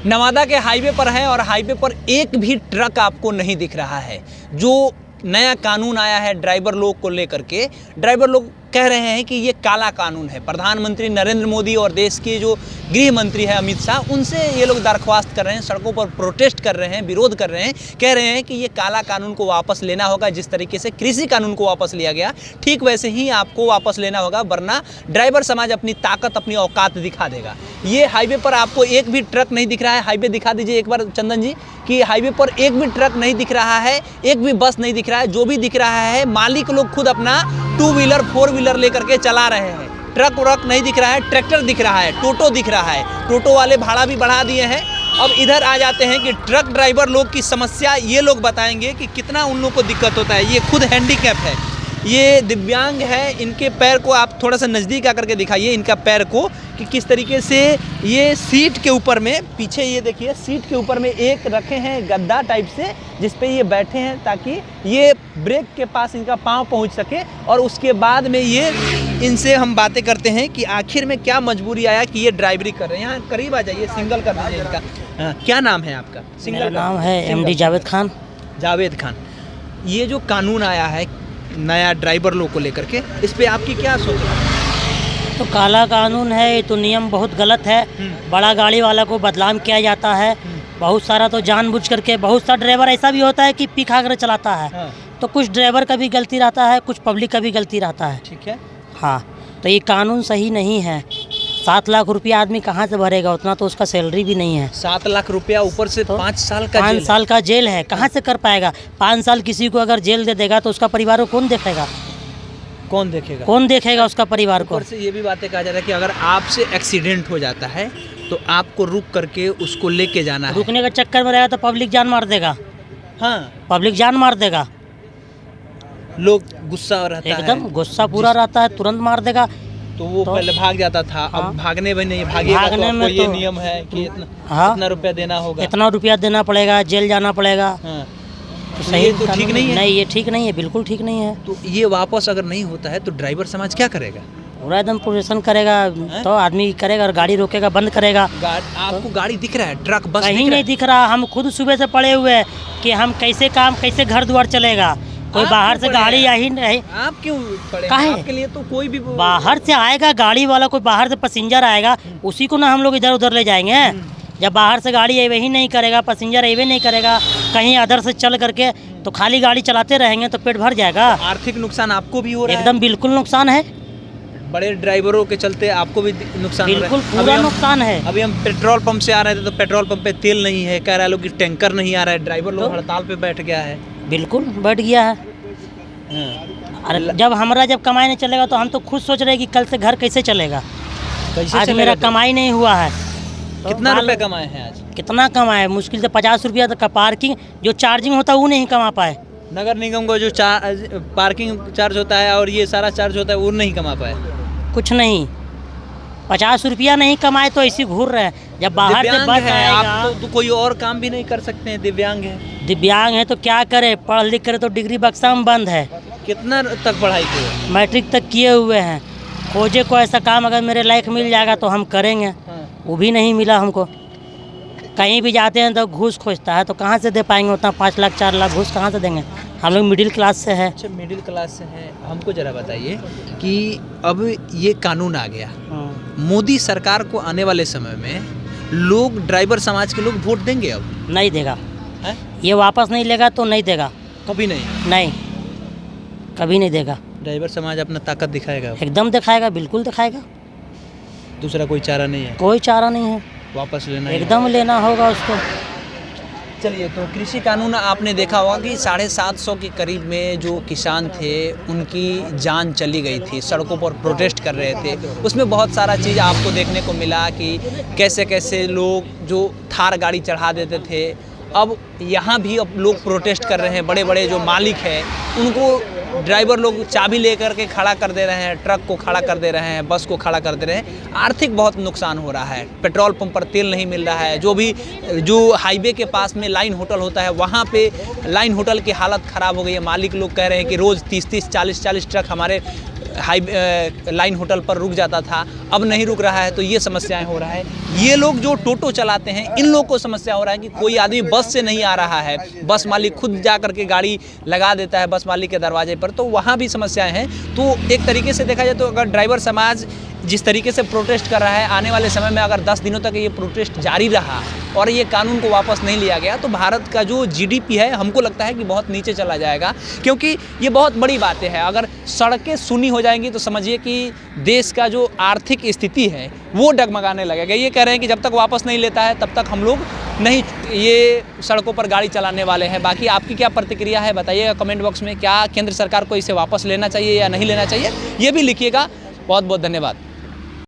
नवादा के हाईवे पर है और हाईवे पर एक भी ट्रक आपको नहीं दिख रहा है। जो नया कानून आया है ड्राइवर लोग को लेकर के, ड्राइवर लोग कह रहे हैं कि ये काला कानून है। प्रधानमंत्री नरेंद्र मोदी और देश के जो गृह मंत्री हैं अमित शाह, उनसे ये लोग दरख्वास्त कर रहे हैं, सड़कों पर प्रोटेस्ट कर रहे हैं, विरोध कर रहे हैं, कह रहे हैं कि ये काला कानून को वापस लेना होगा। जिस तरीके से कृषि कानून को वापस लिया गया, ठीक वैसे ही आपको वापस लेना होगा, वरना ड्राइवर समाज अपनी ताकत, अपनी औकात दिखा देगा। ये हाईवे पर आपको एक भी ट्रक नहीं दिख रहा है। हाईवे दिखा दीजिए एक बार चंदन जी, कि हाईवे पर एक भी ट्रक नहीं दिख रहा है, एक भी बस नहीं दिख रहा है। जो भी दिख रहा है, मालिक लोग खुद अपना 2 व्हीलर 4 व्हीलर लेकर के चला रहे हैं। ट्रक व्रक नहीं दिख रहा है, ट्रैक्टर दिख रहा है, टोटो दिख रहा है। टोटो वाले भाड़ा भी बढ़ा दिए हैं। अब इधर आ जाते हैं कि ट्रक ड्राइवर लोग की समस्या, ये लोग बताएंगे कि कितना उन लोग को दिक्कत होता है। ये खुद हैंडीकैप है, ये दिव्यांग है। इनके पैर को आप थोड़ा सा नज़दीक आकर के दिखाइए, इनका पैर को, कि किस तरीके से ये सीट के ऊपर में, पीछे ये देखिए सीट के ऊपर में एक रखे हैं गद्दा टाइप से, जिस पे ये बैठे हैं ताकि ये ब्रेक के पास इनका पाँव पहुंच सके। और उसके बाद में ये इनसे हम बातें करते हैं कि आखिर में क्या मजबूरी आया कि ये ड्राइवरी कर रहे हैं। यहाँ करीब आ जाइए, सिंगल कर दीजिए इनका। हाँ, क्या नाम है आपका? मेरा नाम है MD जावेद खान। जावेद खान, ये जो कानून आया है नया ड्राइवर लोग को लेकर के, इस पे आपकी क्या सोच है? तो काला कानून है, ये तो नियम बहुत गलत है। बड़ा गाड़ी वाला को बदनाम किया जाता है। बहुत सारा तो जानबूझ करके, बहुत सा ड्राइवर ऐसा भी होता है कि पी खा कर चलाता है। हाँ। तो कुछ ड्राइवर का भी गलती रहता है, कुछ पब्लिक का भी गलती रहता है। ठीक है। हाँ, तो ये कानून सही नहीं है। 7 लाख रुपया आदमी कहाँ से भरेगा? उतना तो उसका सैलरी भी नहीं है। 7 लाख रुपया, ऊपर से तो 5 साल का 5 जेल साल का जेल है। कहाँ से कर पाएगा? 5 साल किसी को अगर जेल दे देगा तो उसका परिवार को कौन देखेगा? कौन देखेगा? कौन देखेगा उसका परिवार को? ऊपर से ये भी बातें कहा जा रहा है कि अगर आपसे एक्सीडेंट हो जाता है तो आपको रुक करके उसको लेके जाना है। रुकने के चक्कर में रहेगा तो पब्लिक जान मार देगा। हाँ, पब्लिक जान मार देगा। लोग गुस्सा रहता है, एकदम गुस्सा पूरा रहता है, तुरंत मार देगा। तो वो पहले भाग जाता था। हाँ। अब भागने में नहीं, भागेगा भागने तो आपको में ये तो- नियम है कि हाँ। इतना रुपया देना होगा। इतना रुपया देना पड़ेगा, जेल जाना पड़ेगा। हाँ। तो तो सही ये तो ठीक कानून नहीं है। नहीं, ये ठीक नहीं है, बिल्कुल ठीक नहीं है। तो ये वापस अगर नहीं होता है तो ड्राइवर समाज क्या करेगा? पूरा एकदम प्रोटेक्शन करेगा, तो आदमी करेगा और गाड़ी रोकेगा, बंद करेगा। आपको गाड़ी दिख रहा है, ट्रक बस कहीं नहीं दिख रहा। हम खुद सुबह से पड़े हुए हैं कि हम कैसे काम, कैसे घर द्वार चलेगा। कोई आप बाहर क्यों से पड़े गाड़ी हैं? आ ही नहीं। आप क्यों पड़े? काहे? आपके लिए तो कोई भी बाहर से आएगा गाड़ी वाला, कोई बाहर से पैसेंजर आएगा, उसी को ना हम लोग इधर उधर ले जाएंगे। जब बाहर से गाड़ी अवे ही नहीं करेगा, पैसेंजर अवे नहीं करेगा, कहीं अदर से चल करके, तो खाली गाड़ी चलाते रहेंगे तो पेट भर जाएगा। आर्थिक नुकसान आपको भी हो रहा है। एकदम बिल्कुल नुकसान है, बड़े ड्राइवरों के चलते आपको भी नुकसान हो रहा है। बिल्कुल पूरा नुकसान है। अभी हम पेट्रोल पंप से आ रहे थे तो पेट्रोल पंप पे तेल नहीं है, कह रहा है लोग कि टैंकर नहीं आ रहा है। ड्राइवर लोग तो? हड़ताल पे बैठ गया है। बिल्कुल बैठ गया है। हाँ। अरे जब कमाई नहीं चलेगा तो हम तो खुद सोच रहे हैं कि कल से घर कैसे चलेगा। कैसे आज चलेगा मेरा तो? कमाई नहीं हुआ है। तो कितना बाल- रुपए कमाए हैं आज? कितना कमाए? मुश्किल से 50 रुपया तक का पार्किंग जो चार्जिंग होता है वो नहीं कमा पाए। नगर निगम को जो पार्किंग चार्ज होता है और ये सारा चार्ज होता है वो नहीं कमा पाए। कुछ नहीं, 50 रुपया नहीं कमाए तो ऐसे घूर रहे हैं। जब बाहर से दिव्यांग बस है आएगा, आप तो कोई और काम भी नहीं कर सकते हैं, दिव्यांग है। दिव्यांग है तो क्या करे? पढ़ लिख करे तो डिग्री बक्सा में बंद है। कितना तक पढ़ाई की? मैट्रिक तक किए हुए हैं। खोजे को ऐसा काम अगर मेरे लायक मिल जाएगा तो हम करेंगे। हाँ। वो भी नहीं मिला हमको। कहीं भी जाते हैं तो घूस खोजता है, तो कहाँ से दे पाएंगे उतना? 5 लाख 4 लाख घूस कहाँ से देंगे? हम लोग मिडिल क्लास से है। अच्छा, मिडिल क्लास से हैं। हमको ज़रा बताइए कि अब ये कानून आ गया, मोदी सरकार को आने वाले समय में लोग, ड्राइवर समाज के लोग वोट देंगे? अब नहीं देगा। हैं? ये वापस नहीं लेगा तो नहीं देगा। कभी नहीं। नहीं, कभी नहीं देगा। ड्राइवर समाज अपना ताकत दिखाएगा, एकदम दिखाएगा, बिल्कुल दिखाएगा। दूसरा कोई चारा नहीं है, कोई चारा नहीं है, वापस लेना ही एकदम लेना होगा उसको। चलिए, तो कृषि कानून आपने देखा होगा कि 750 के करीब में जो किसान थे उनकी जान चली गई थी, सड़कों पर प्रोटेस्ट कर रहे थे। उसमें बहुत सारा चीज़ आपको देखने को मिला कि कैसे कैसे लोग जो थार गाड़ी चढ़ा देते थे। अब यहाँ भी अब लोग प्रोटेस्ट कर रहे हैं। बड़े बड़े जो मालिक हैं उनको ड्राइवर लोग चाबी लेकर के खड़ा कर दे रहे हैं, ट्रक को खड़ा कर दे रहे हैं, बस को खड़ा कर दे रहे हैं। आर्थिक बहुत नुकसान हो रहा है। पेट्रोल पंप पर तेल नहीं मिल रहा है। जो हाईवे के पास में लाइन होटल होता है वहाँ पे लाइन होटल की हालत ख़राब हो गई है। मालिक लोग कह रहे हैं कि रोज़ 30-30, 40-40 ट्रक हमारे हाई लाइन होटल पर रुक जाता था, अब नहीं रुक रहा है, तो ये समस्याएं हो रहा है। ये लोग जो टोटो चलाते हैं, इन लोग को समस्या हो रहा है कि कोई आदमी बस से नहीं आ रहा है, बस मालिक खुद जा करके गाड़ी लगा देता है बस मालिक के दरवाजे पर, तो वहाँ भी समस्याएं हैं। तो एक तरीके से देखा जाए तो अगर ड्राइवर समाज जिस तरीके से प्रोटेस्ट कर रहा है, आने वाले समय में अगर 10 दिनों तक ये प्रोटेस्ट जारी रहा और ये कानून को वापस नहीं लिया गया, तो भारत का जो जीडीपी है, हमको लगता है कि बहुत नीचे चला जाएगा, क्योंकि ये बहुत बड़ी बातें हैं। अगर सड़कें सूनी हो जाएंगी तो समझिए कि देश का जो आर्थिक स्थिति है वो डगमगाने लगेगा। ये कह रहे हैं कि जब तक वापस नहीं लेता है तब तक हम लोग नहीं ये सड़कों पर गाड़ी चलाने वाले हैं। बाकी आपकी क्या प्रतिक्रिया है बताइएगा कमेंट बॉक्स में। क्या केंद्र सरकार को इसे वापस लेना चाहिए या नहीं लेना चाहिए, ये भी लिखिएगा। बहुत बहुत धन्यवाद।